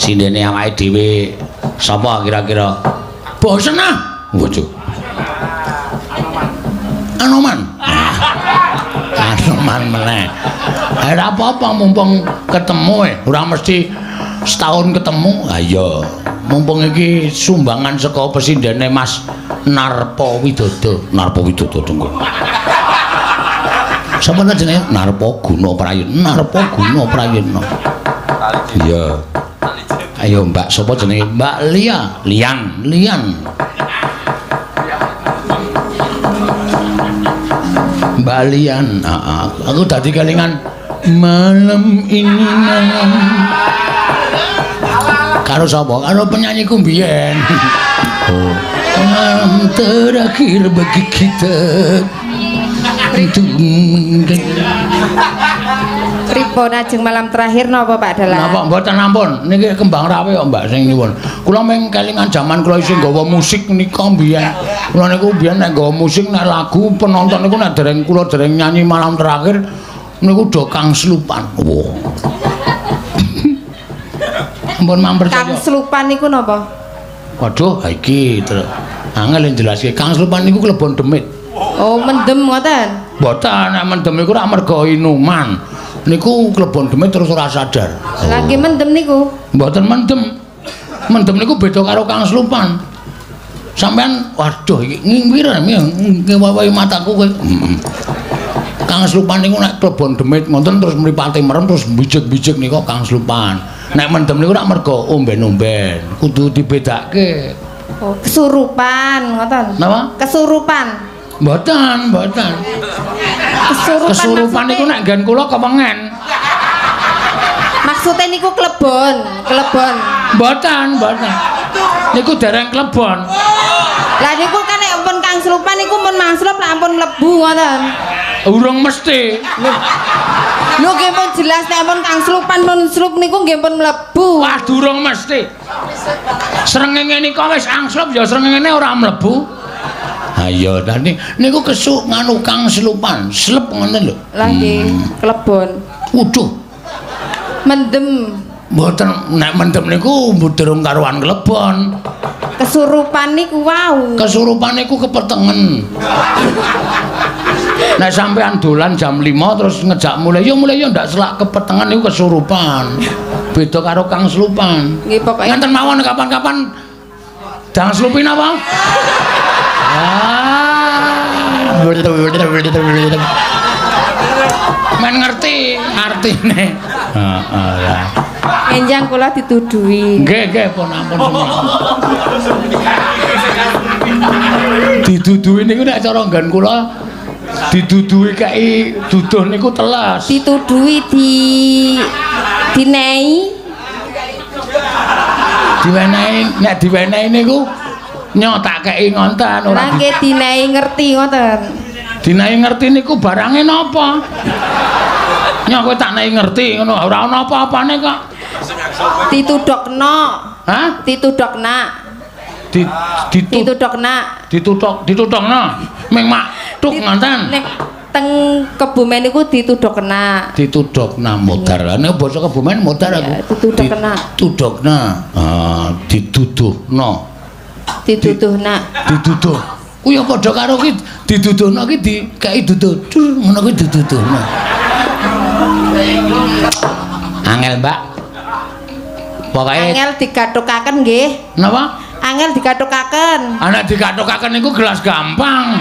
Sindene awake dhewe sapa kira-kira? Bosen ah. Waduh. Anoman. Anoman meneh. Ora apa-apa mumpung ketemu ora mesti setahun ketemu. Ha iya. Mumpung iki sumbangan saka pesindene Mas Narpa Widodo. Narpa Widodo tunggu. Sapa jenenge? Narpa Guna Prayitna. Narpa Guna Prayitna. Iya. Ayo Mbak, sapa jenenge? Mbak Lian. Mbak Lian. Aku dadi kelingan malam ini malam. Karo sapa? Karo penyanyiku mbiyen. Oh. Malam terakhir bagi kita. Pripun ajeng malam terakhir napa Pak Dalang? Napa mboten ampun niki kembang rawe kok Mbak sing nyuwun. Kula mung kelingan jaman kula isih nggawa musik nika mbiyen. Kula niku mbiyen nek nggawa musik nek lagu penonton niku nek dereng kula dereng nyanyi malam terakhir niku do Kang Slupan. Wow. Ampun mampir Kang Slupan niku napa? Waduh, iki terus angel njelaske. Kang Slupan niku klebon demit. Oh, mendem ngoten. Mboten, nek mendem iku ora amarga inuman. Niku klebon demit terus ora sadar. Lah nggih mendem niku. Mboten mendem. Mendem niku beda karo Kang Slupan. Sampean waduh iki ngimpir ngewawahi mataku kowe. Kang Slupan niku nek klebon demit ngoten terus mripate merem terus bijik-bijik niku Kang Slupan. Nek mendem niku rak merga omben-omben. Kudu dibedake. Oh, kesurupan ngoten. Napa? Kesurupan. Mboten. Kesurupan niku nek nggen kula kewengen. Maksudnya niku klebon. Mboten. Niku dereng klebon. Lah niku kan nek ampun Kang Slupan niku mun mangslep lah ampun mlebu ngoten. Urung mesti. Lho nggih pun jelas nek ampun Kang Slupan mun slup niku nggih pun mlebu. Wah, durung mesti. Srengenge nika wis angslup ya srengenge ora mlebu. Ha iya, niku kesuk nganu Kang Slupan, slep ngono lho. Lah nggih, klebon. Waduh. Mendem. Mboten nek mendem niku durung karuan klebon. Kesurupan niku wau. Kesurupan niku kepetengen. Nek sampean dolan jam 5 terus ngejak mulai ya ndak selak kepetengen niku kesurupan. Beda karo Kang Slupan. Nggih pokoke. Ngenten mawon kapan-kapan dang slupin apa? Men ngerti artine. Heeh ya. Enjang kula dituduhi. Nggih pun ampun semua. Diduduhi niku nek cara nggon kula diduduhi kei duduh niku telas. Dituduhi dinehi. Nek diwenehi niku nyo tak kei ngonten ora. Lah nggih dinehi ngerti ngoten. Dinehi ngerti niku barange napa? Nyo kowe tak nehi ngerti ngono ora ana apa-apane kok. Ditudokno. Hah? Ditudokna. Ditudokno. Ming mak tuk ngonten. Nek teng Kebumen niku ditudokna. Ditudokna modar. Nek basa Kebumen modar aku. Ditudokna. Ditudokna. Dituduhna. Dituduhna. Dituduh. Kuwi padha karo ki diduduhna ki dikeki duduh. Ngono kuwi dituduhna. Angel, Mbak. Pokoke Angel digathukaken nggih. Napa? Angel digathukaken. Anak digathuk-gathuk niku gelas gampang.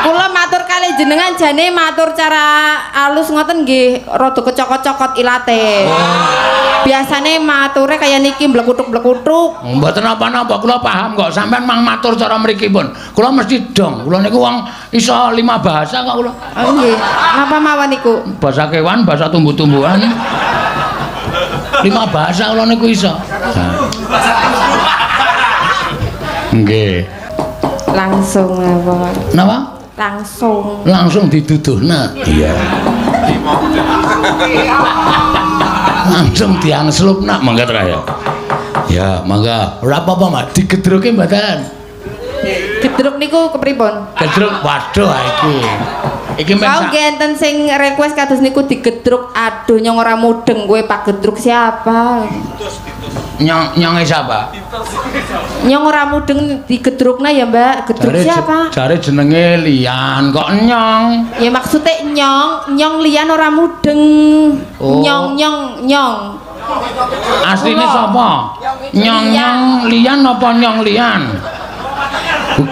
Kula matur kalih jenengan jane matur cara alus ngoten nggih rada kecokot-cokot ilate. Biasane mature kaya niki blekutuk-blekutuk. Mboten apa-apa, kula paham kok. Sampeyan mang matur cara mriki pun. Kula mesti dong. Kula niku wong iso 5 bahasa kok kula. Oh nggih. Napa mawon niku? Bahasa kewan, bahasa tumbuh-tumbuhan. 5 bahasa kula niku iso. Nggih. Langsung apa? Napa? Langsung diduduhna. Iya. Langsung diangslupna mangga ta ya. Ya, mangga. Ora apa-apa, Mak. Digedruke mboten. Gedruk niku kepripun? Gedruk waduh iki. Iki men Kau enten sing request kados niku digedruk. Aduh nyong ora mudeng kowe Pak Gedruk siapa? Nyonge siapa? Nyong ora mudeng digedrukna ya, Mbak. Gedruk siapa? Jare jenenge Lian kok nyong. Ya maksudnya nyong lian ora mudeng. Oh. Nyong. Asline sapa? Nyong Lian apa nyong Lian?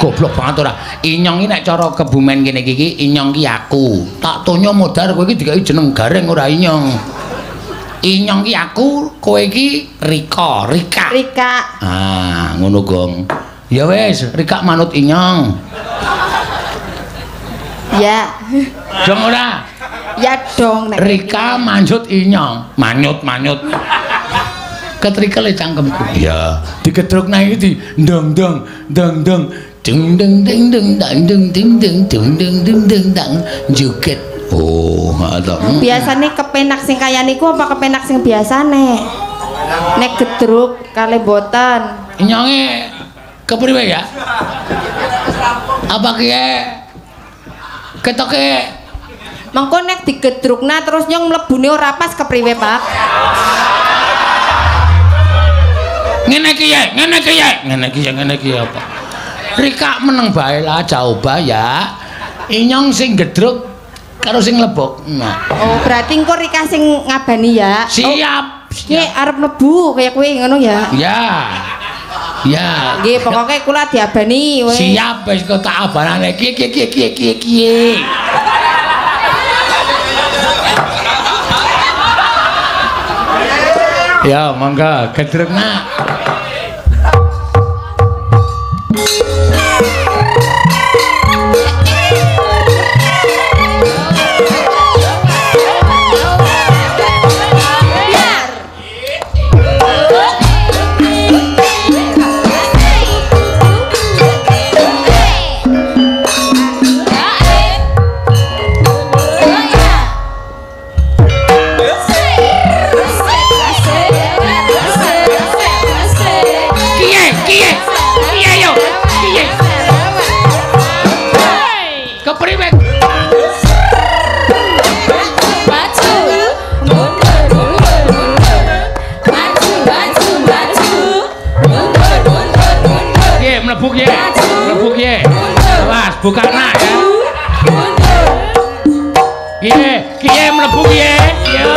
Goblok banget ora. Inyong iki nek cara kebumen kene iki inyong ki aku. Tak tonya modar kowe iki dikai jeneng gareng ora inyong. Inyong ki aku, kowe iki Rika. Ah, ngono gong. Ya wis, Rika manut inyong. Ya. Dong ora? Ya dong nek. Rika manjut inyong. Manyut. Ketrikele cangkemku. Ya, digedruk nang iki ndong dong. Deng deng deng deng dang deng deng deng dang joget. Oh, ada. Biasane kepenak sing kaya niku apa kepenak sing biasane? Nek gedruk kali boten. Nyonge kepriwe ya? Apa kiye ketoke mengko nek digedrukna terus nyong mlebune ora pas kepriwe, Pak? Ngene iki apa? Rika meneng bae lah coba ya. Inyong sing gedruk karo sing lebok. Nah. Oh, berarti engko Rika sing ngabani ya. Siap. Nggih, arep mlebu kaya kowe ngono ya. Ya. Nggih, pokoke kula diabani wis. Siap wis kok tak abanane. Kie. Ya, mangga gedrukna. Mlebu kiye. Awas, buka nak ya. Kiye mlebu kiye. Yo.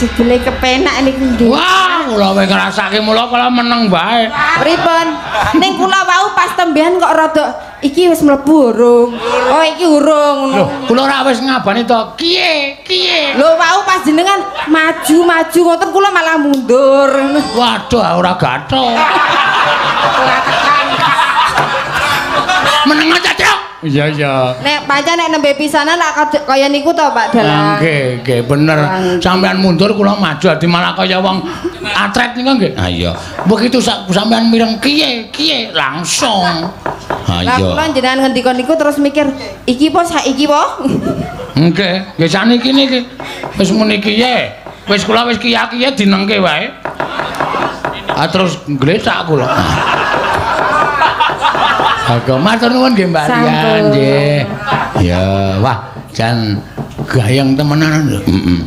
jebule kepenak niku nggih. Wah, kula wis ngrasake mula kula meneng bae. Pripun? Ning kula wau pas tembehan kok rada iki wis mlebu urung. Oh, iki urung. Lho, kula ora wis ngabani to. Kiye? Lho wau pas jenengan maju ngoten kula malah mundur. Waduh, ora gathok. Meneng aja, Cok. Iya. Nek pancen nek nembe pisanan kaya niku to, Pak Dalang. Nggih, bener. Sampeyan mundur kula maju dadi malah kaya wong atret niku nggih. Ha iya. Begitu sampeyan mireng kiye langsung. Ha Lah iya. kula jenengan ngendika niku terus mikir, iki po saiki po. Nggih saniki niki. Wis muni kiye. Wis kula wis kiye dinengke wae. Terus glesak kula. Matur nuwun nggih Mbak Rian nggih. Ya, wah jan gayeng temenan. Heeh.